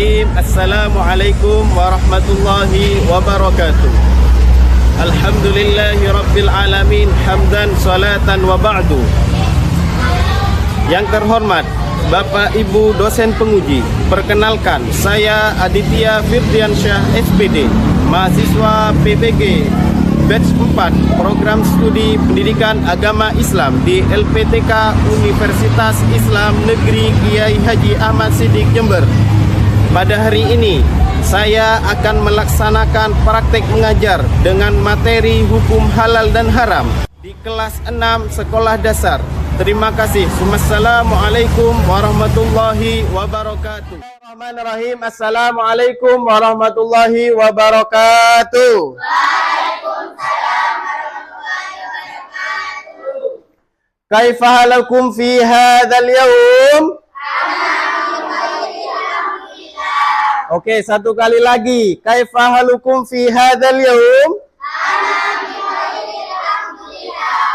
Bismillahirrahmanirrahim. Assalamualaikum warahmatullahi wabarakatuh. Alhamdulillahi rabbil alamin. Hamdan salatan wa ba'du. Yang terhormat Bapak Ibu dosen penguji, perkenalkan saya Aditya Firdiansyah SPD, mahasiswa PPG Batch 4 Program Studi Pendidikan Agama Islam di LPTK Universitas Islam Negeri Kiai Haji Ahmad Siddiq Jember. Pada hari ini saya akan melaksanakan praktek mengajar dengan materi hukum halal dan haram di kelas 6 sekolah dasar. Terima kasih. Wassalamualaikum warahmatullahi wabarakatuh. Bismillahirrahmanirrahim. Assalamualaikum warahmatullahi wabarakatuh. Kaifa halakum fi hadzal yaum? Oke, satu kali lagi. Kaifa halukum fi hadzal yaum?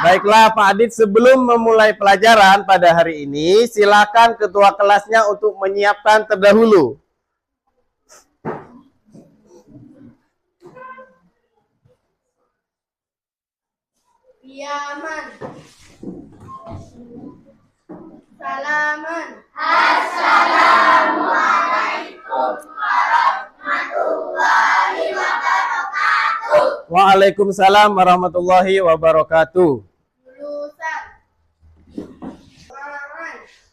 Baiklah Pak Adit, sebelum memulai pelajaran pada hari ini, silakan ketua kelasnya untuk menyiapkan terdahulu. Yaman. Salaman. Assalamualaikum warahmatullahi wabarakatuh. Waalaikumsalam warahmatullahi wabarakatuh. Lulusan.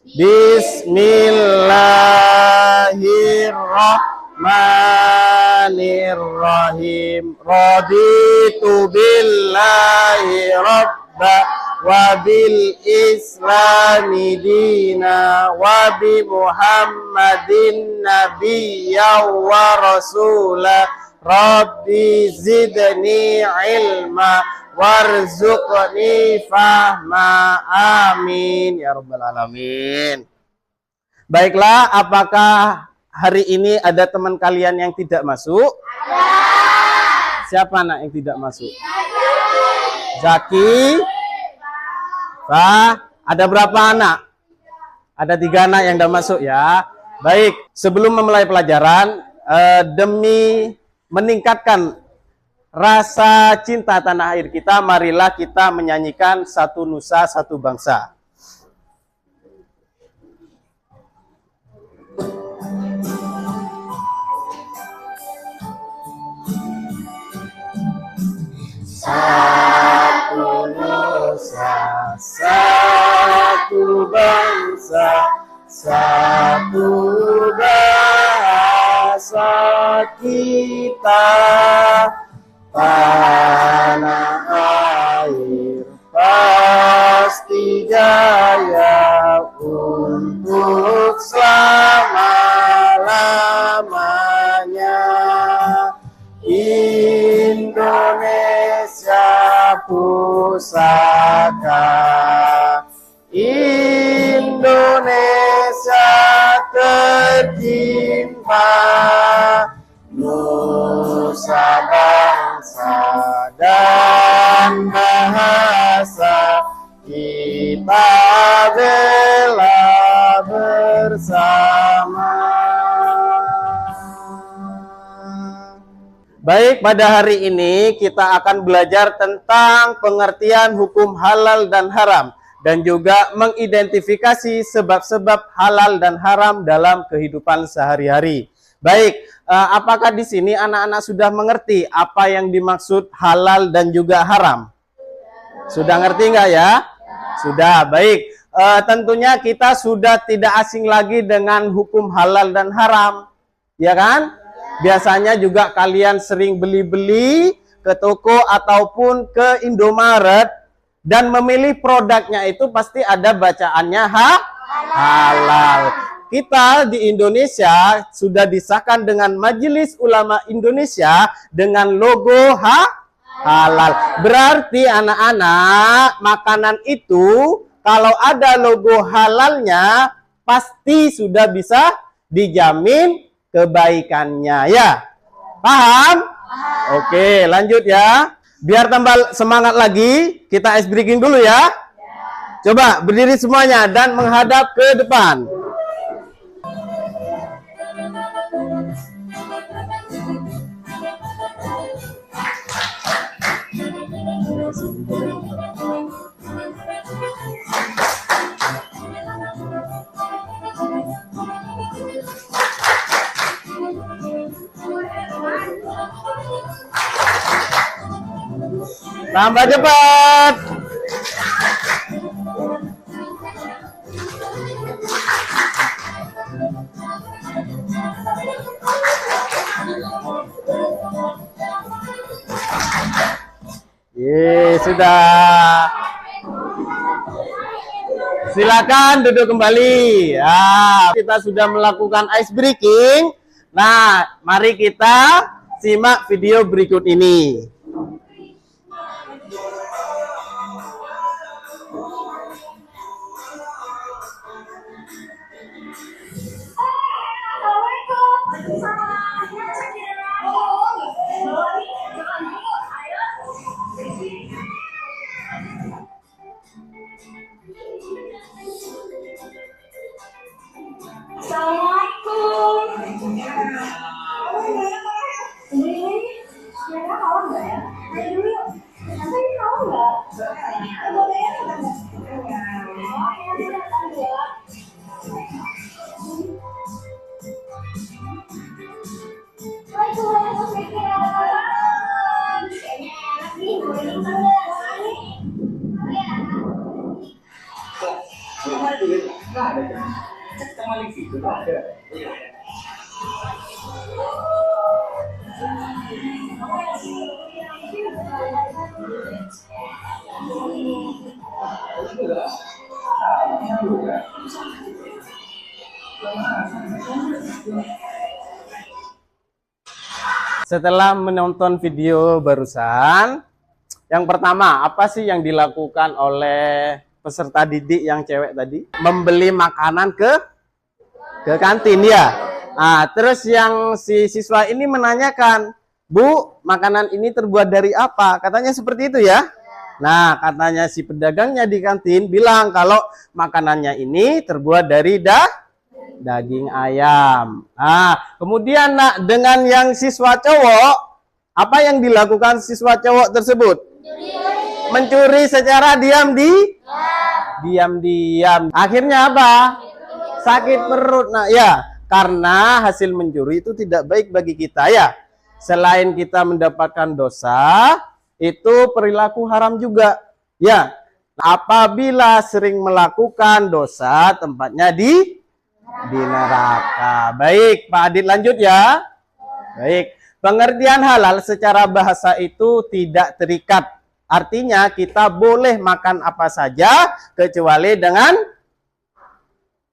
Bismillahirrahmanirrahim. Raditu billahi rabba wa bil islami dina wa bi muhammadin nabiyya wa rasula. Rabbi zidni ilma warzuqni fahma. Amin ya rabbal alamin. Baiklah, apakah hari ini ada teman kalian yang tidak masuk? Ada. Siapa anak yang tidak masuk? Zaki. Pak, ada berapa anak? Ada 3 anak yang tidak masuk ya. Baik, sebelum memulai pelajaran, demi meningkatkan rasa cinta tanah air kita, marilah kita menyanyikan Satu Nusa Satu Bangsa. Satu nusa, satu bangsa, satu bahasa kita, tanah air pasti jaya untuk selama-lamanya. Indonesia pusaka, Indonesia tercinta, nusa bangsa dan bahasa kita bela bersama. Baik, pada hari ini kita akan belajar tentang pengertian hukum halal dan haram dan juga mengidentifikasi sebab-sebab halal dan haram dalam kehidupan sehari-hari. Baik, apakah di sini anak-anak sudah mengerti apa yang dimaksud halal dan juga haram? Sudah ngerti nggak ya? Sudah, baik. Tentunya kita sudah tidak asing lagi dengan hukum halal dan haram, ya kan? Biasanya juga kalian sering beli-beli ke toko ataupun ke Indomaret dan memilih produknya itu pasti ada bacaannya halal. Kita di Indonesia sudah disahkan dengan Majelis Ulama Indonesia dengan logo halal. Berarti anak-anak, makanan itu kalau ada logo halalnya pasti sudah bisa dijamin kebaikannya ya. Paham? Oke, lanjut ya. Biar tambah semangat lagi, kita ice breaking dulu ya. Coba berdiri semuanya dan menghadap ke depan. Tambah cepat. Sudah. Silakan duduk kembali. Kita sudah melakukan ice breaking. Nah, mari kita simak video berikut ini. Setelah menonton video barusan, yang pertama, apa sih yang dilakukan oleh peserta didik yang cewek tadi? Membeli makanan ke kantin ya. Nah, terus yang si siswa ini menanyakan, Bu, makanan ini terbuat dari apa? Katanya seperti itu ya. Nah, katanya si pedagangnya di kantin bilang kalau makanannya ini terbuat dari daging ayam. Nah, kemudian nak dengan yang siswa cowok, apa yang dilakukan siswa cowok tersebut? Mencuri secara diam-diam. Akhirnya apa? Sakit perut. Nah, ya, karena hasil mencuri itu tidak baik bagi kita ya. Selain kita mendapatkan dosa, itu perilaku haram juga. Ya, apabila sering melakukan dosa, tempatnya di neraka. Baik, Pak Adit lanjut ya. Baik, pengertian halal secara bahasa itu tidak terikat. Artinya kita boleh makan apa saja kecuali dengan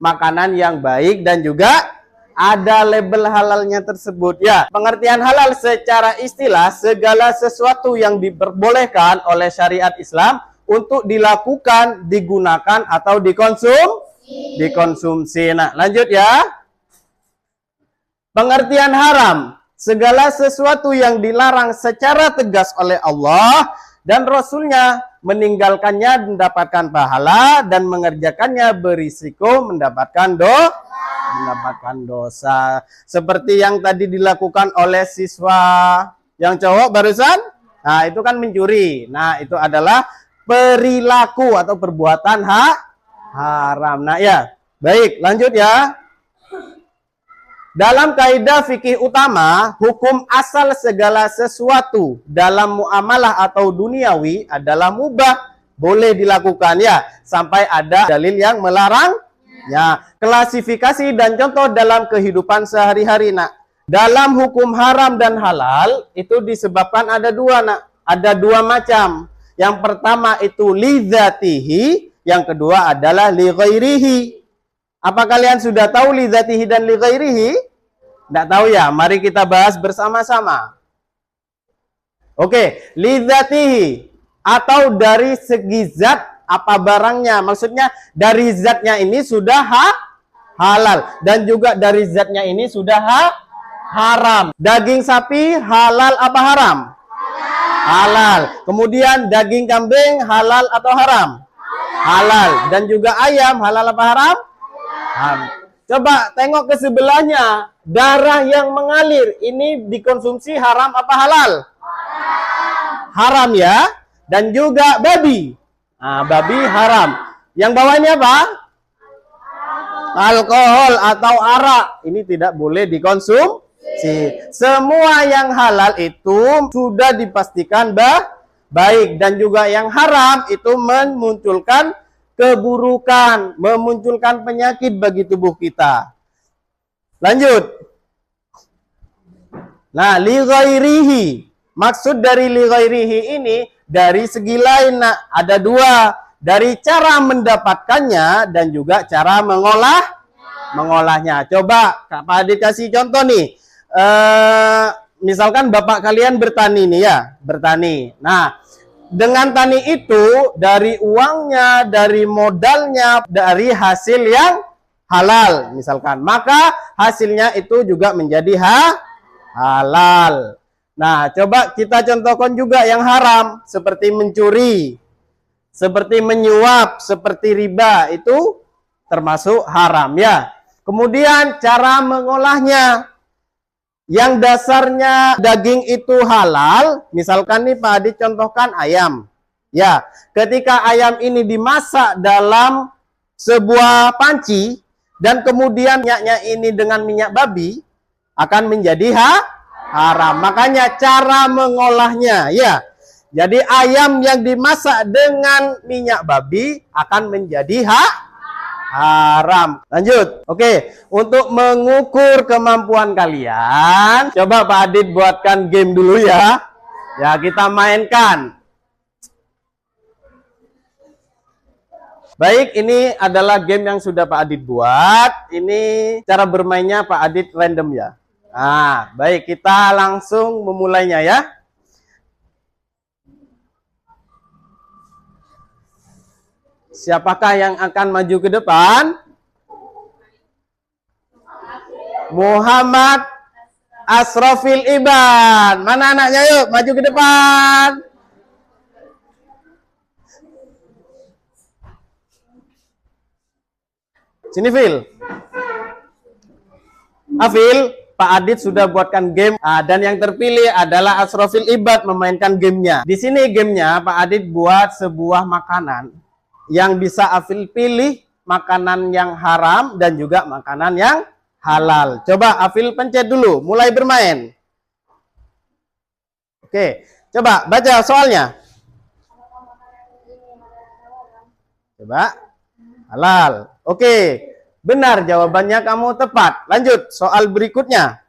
makanan yang baik dan juga ada label halalnya tersebut. Ya, pengertian halal secara istilah segala sesuatu yang diperbolehkan oleh syariat Islam untuk dilakukan, digunakan atau dikonsumsi. Nah, lanjut ya. Pengertian haram, segala sesuatu yang dilarang secara tegas oleh Allah dan Rasulnya, meninggalkannya mendapatkan pahala dan mengerjakannya berisiko mendapatkan dosa. Seperti yang tadi dilakukan oleh siswa yang cowok barusan. Nah, itu kan mencuri. Nah, itu adalah perilaku atau perbuatan haram. Nah, ya. Baik, lanjut ya. Dalam kaidah fikih utama, hukum asal segala sesuatu dalam muamalah atau duniawi adalah mubah, boleh dilakukan ya, sampai ada dalil yang melarang. Ya, klasifikasi dan contoh dalam kehidupan sehari-hari, nak. Dalam hukum haram dan halal itu disebabkan ada dua, nak. Ada dua macam. Yang pertama itu lidzatihi, yang kedua adalah li ghairihi. Apa kalian sudah tahu lidzatihi dan li ghairihi? Tidak tahu ya? Mari kita bahas bersama-sama. Oke, lidzatihi atau dari segi zat apa barangnya. Maksudnya dari zatnya ini sudah halal dan juga dari zatnya ini sudah haram. Daging sapi halal apa haram? Halal. Kemudian daging kambing halal atau haram? Halal. Dan juga ayam halal apa haram? Coba tengok ke sebelahnya, darah yang mengalir ini dikonsumsi haram apa halal? Haram ya. Dan juga babi. Nah, babi haram. Yang bawah ini apa? Alkohol atau arak. Ini tidak boleh dikonsumsi. Semua yang halal itu sudah dipastikan baik, dan juga yang haram itu memunculkan keburukan, memunculkan penyakit bagi tubuh kita. Lanjut. Nah, li ghairihi. Maksud dari li ghairihi ini dari segi lain, nah, ada dua. Dari cara mendapatkannya dan juga cara mengolahnya. Coba Kak Adit kasih contoh nih. Misalkan bapak kalian bertani nih ya, bertani. Nah, dengan tani itu dari uangnya, dari modalnya, dari hasil yang halal misalkan, maka hasilnya itu juga menjadi halal. Nah, coba kita contohkan juga yang haram seperti mencuri, seperti menyuap, seperti riba, itu termasuk haram ya. Kemudian cara mengolahnya, yang dasarnya daging itu halal, misalkan nih Pak Adi contohkan ayam. Ya, ketika ayam ini dimasak dalam sebuah panci dan kemudian minyaknya ini dengan minyak babi, akan menjadi haram. Makanya cara mengolahnya ya. Jadi ayam yang dimasak dengan minyak babi akan menjadi haram. Lanjut. Oke, untuk mengukur kemampuan kalian, coba Pak Adit buatkan game dulu ya. Ya, kita mainkan. Baik, ini adalah game yang sudah Pak Adit buat. Ini cara bermainnya Pak Adit random ya. Nah, baik, kita langsung memulainya ya. Siapakah yang akan maju ke depan? Muhammad Asrofil Iban. Mana anaknya, yuk maju ke depan. Sini Phil. Afil, Pak Adit sudah buatkan game dan yang terpilih adalah Asrofil Ibad memainkan gamenya. Di sini gamenya Pak Adit buat sebuah makanan yang bisa Afil pilih, makanan yang haram dan juga makanan yang halal. Coba Afil pencet dulu, mulai bermain. Oke, coba baca soalnya. Coba, halal. Oke, benar jawabannya kamu tepat. Lanjut, soal berikutnya.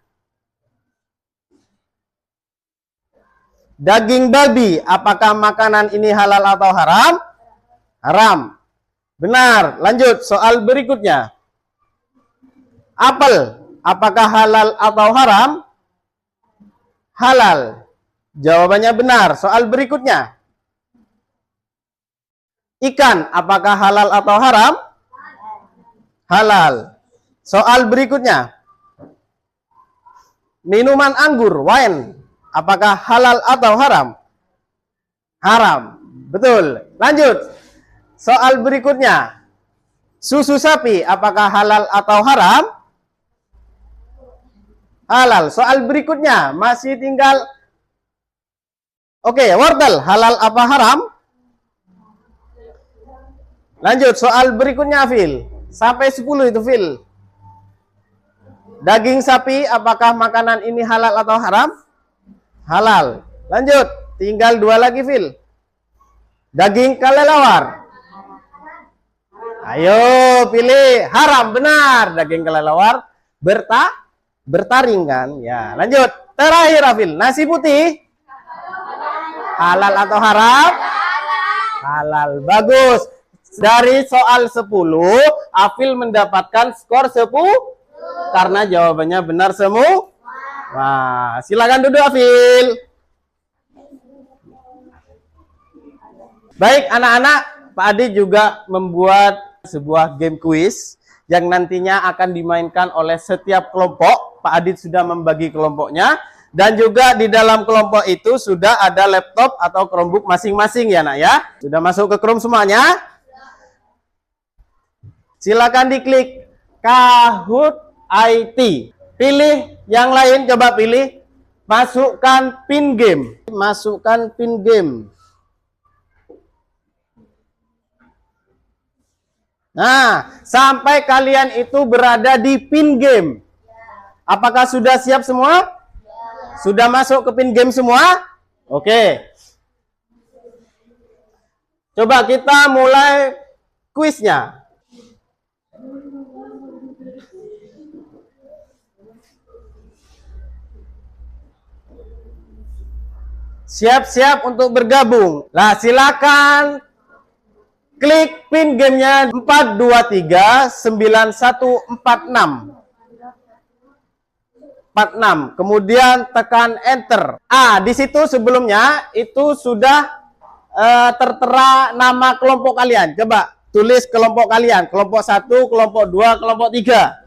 Daging babi, apakah makanan ini halal atau haram? Haram. Benar. Lanjut, soal berikutnya. Apel, apakah halal atau haram? Halal. Jawabannya benar. Soal berikutnya. Ikan, apakah halal atau haram? Halal. Soal berikutnya. Minuman anggur, wine, apakah halal atau haram? Haram. Betul. Lanjut. Soal berikutnya. Susu sapi, apakah halal atau haram? Halal. Soal berikutnya. Masih tinggal. Oke, wortel, halal apa haram? Lanjut. Soal berikutnya, Phil. Sampai 10 itu, Phil. Daging sapi, apakah makanan ini halal atau haram? Halal. Lanjut. Tinggal 2 lagi, Phil. Daging kelelawar. Ayo pilih. Haram, benar. Daging kelelawar bertaring kan? Ya, lanjut. Terakhir, Afil. Nasi putih. Halal atau haram? Halal. Bagus. Dari soal 10, Afil mendapatkan skor 10 karena jawabannya benar semua. Wah, silakan duduk Afil. Baik, anak-anak, Pak Adi juga membuat sebuah game quiz yang nantinya akan dimainkan oleh setiap kelompok. Pak Adit sudah membagi kelompoknya dan juga di dalam kelompok itu sudah ada laptop atau Chromebook masing-masing ya nak ya. Sudah masuk ke Chrome semuanya? Silakan diklik Kahoot IT. Pilih yang lain, coba pilih. Masukkan pin game. Masukkan pin game. Nah, sampai kalian itu berada di pin game. Apakah sudah siap semua? Sudah masuk ke pin game semua? Oke. Coba kita mulai kuisnya. Siap-siap untuk bergabung. Nah, silakan klik pin gamenya 4239146. 46. Kemudian tekan enter. Di situ sebelumnya itu sudah tertera nama kelompok kalian. Coba tulis kelompok kalian. Kelompok 1, kelompok 2, kelompok 3.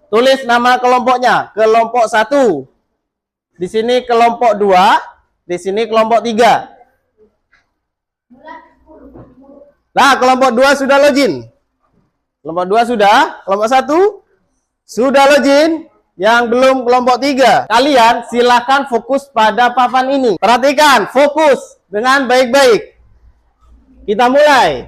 Tulis nama kelompoknya. Kelompok 1. Di sini kelompok 2. Di sini kelompok 3. Nah, kelompok 2 sudah login. Kelompok 2 sudah. Kelompok 1 sudah login. Yang belum kelompok 3. Kalian silakan fokus pada papan ini. Perhatikan, fokus dengan baik-baik. Kita mulai.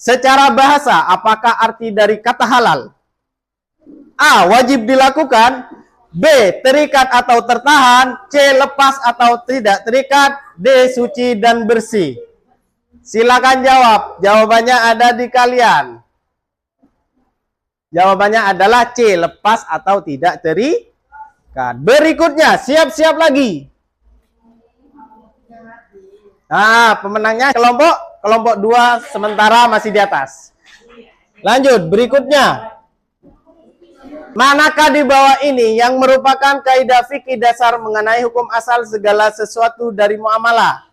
Secara bahasa, apakah arti dari kata halal? A. Wajib dilakukan. B. Terikat atau tertahan. C. Lepas atau tidak terikat. D. Suci dan bersih. Silakan jawab. Jawabannya ada di kalian. Jawabannya adalah C. Lepas atau tidak terikat. Berikutnya, siap-siap lagi. Nah, pemenangnya kelompok 2 sementara masih di atas. Lanjut, berikutnya. Manakah di bawah ini yang merupakan kaidah fikih dasar mengenai hukum asal segala sesuatu dari muamalah?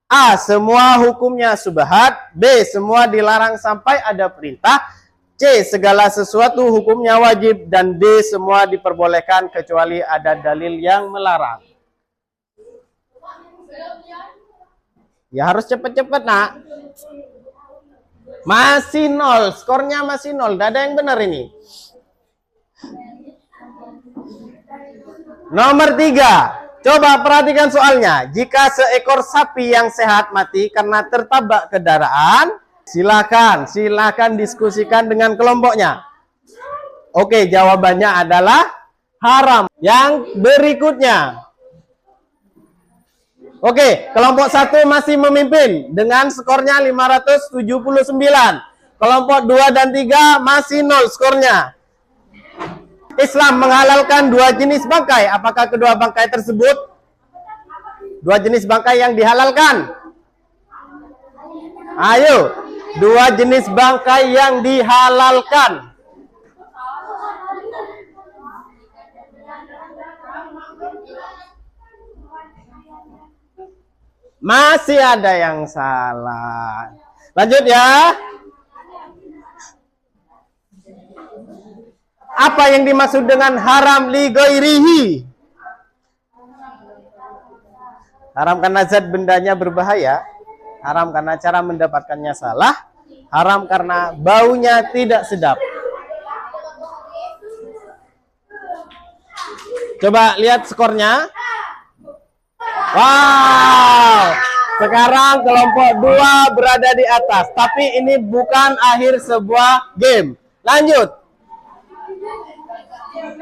A. Semua hukumnya subhat. B. Semua dilarang sampai ada perintah. C. Segala sesuatu hukumnya wajib. Dan D. Semua diperbolehkan kecuali ada dalil yang melarang. Ya harus cepet-cepet, nak. Masih 0, skornya masih 0. Tidak ada yang benar ini. Nomor 3. Coba perhatikan soalnya. Jika seekor sapi yang sehat mati karena tertabrak kendaraan, silakan diskusikan dengan kelompoknya. Oke, jawabannya adalah haram. Yang berikutnya. Oke, kelompok 1 masih memimpin dengan skornya 579. Kelompok 2 dan 3 masih 0 skornya. Islam menghalalkan 2 jenis bangkai. Apakah kedua bangkai tersebut 2 jenis bangkai yang dihalalkan? Ayo, 2 jenis bangkai yang dihalalkan. Masih ada yang salah. Lanjut ya. Apa yang dimaksud dengan haram li ghairihi? Haram karena zat bendanya berbahaya. Haram karena cara mendapatkannya salah. Haram karena baunya tidak sedap. Coba lihat skornya. Wow, sekarang kelompok 2 berada di atas. Tapi ini bukan akhir sebuah game. Lanjut.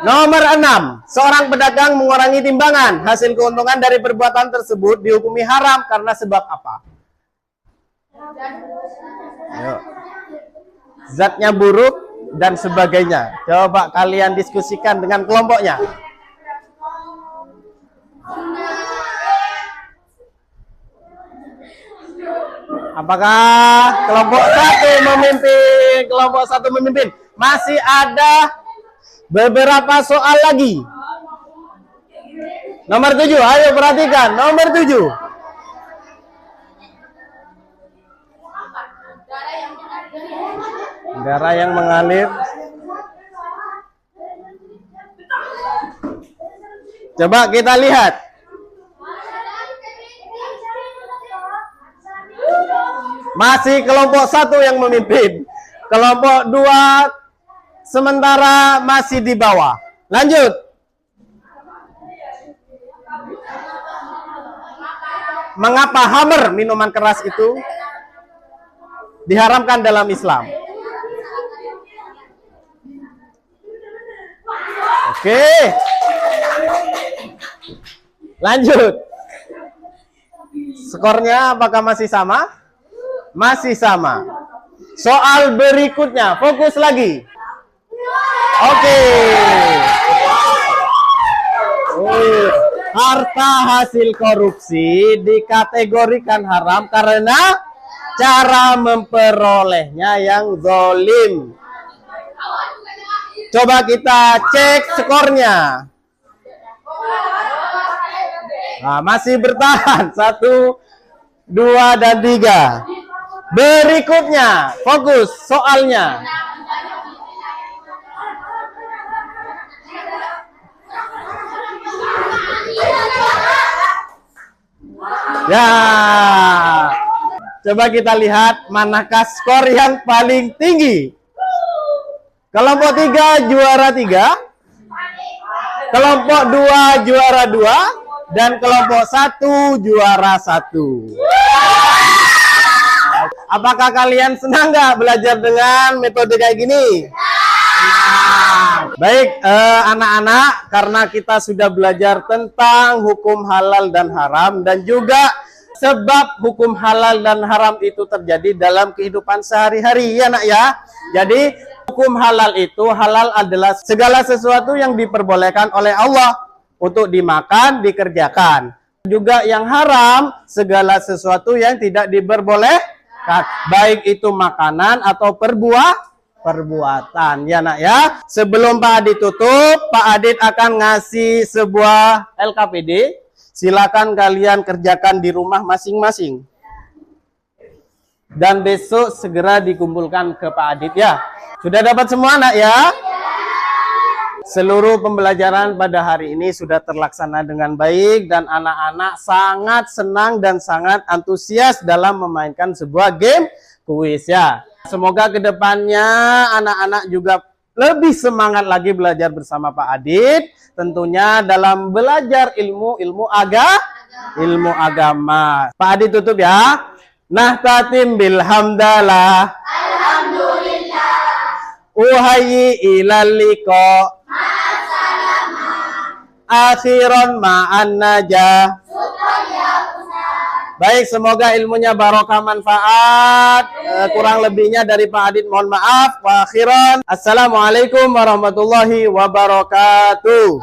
Nomor 6. Seorang pedagang mengurangi timbangan. Hasil keuntungan dari perbuatan tersebut dihukumi haram karena sebab apa? Ayo. Zatnya buruk dan sebagainya. Coba kalian diskusikan dengan kelompoknya. Apakah kelompok 1 memimpin? Kelompok 1 memimpin. Masih ada beberapa soal lagi. Nomor 7, ayo perhatikan. Nomor 7. Darah yang mengalir. Coba kita lihat. Masih kelompok 1 yang memimpin. Kelompok 2 sementara masih di bawah. Lanjut. Mengapa khamr, minuman keras itu diharamkan dalam Islam? Oke. Lanjut. Skornya apakah masih sama? Masih sama. Soal berikutnya, fokus lagi. Oke. Harta hasil korupsi dikategorikan haram karena cara memperolehnya yang zalim. Coba kita cek skornya. Nah, masih bertahan 1, 2, dan 3. Berikutnya, fokus soalnya. Ya, coba kita lihat manakah skor yang paling tinggi. Kelompok 3 juara 3, kelompok 2 juara 2, dan kelompok 1 juara 1. Apakah kalian senang nggak belajar dengan metode kayak gini? Baik, anak-anak, karena kita sudah belajar tentang hukum halal dan haram dan juga sebab hukum halal dan haram itu terjadi dalam kehidupan sehari-hari, ya nak ya. Jadi hukum halal itu, halal adalah segala sesuatu yang diperbolehkan oleh Allah untuk dimakan, dikerjakan. Juga yang haram, segala sesuatu yang tidak diperbolehkan, baik itu makanan atau perbuatan, ya nak ya. Sebelum Pak Adit tutup, Pak Adit akan ngasih sebuah LKPD. Silakan kalian kerjakan di rumah masing-masing. Dan besok segera dikumpulkan ke Pak Adit ya. Sudah dapat semua nak ya? Seluruh pembelajaran pada hari ini sudah terlaksana dengan baik dan anak-anak sangat senang dan sangat antusias dalam memainkan sebuah game kuis ya. Semoga kedepannya anak-anak juga lebih semangat lagi belajar bersama Pak Adit, tentunya dalam belajar ilmu agama. Pak Adit tutup ya. Nahtatim bilhamdalah. Alhamdulillah. Uhayyi ilal liqa. Akhiran ma'an najah. Baik, semoga ilmunya barokah manfaat. Kurang lebihnya dari Pak Adit mohon maaf. Wa akhiran. Assalamualaikum warahmatullahi wabarakatuh.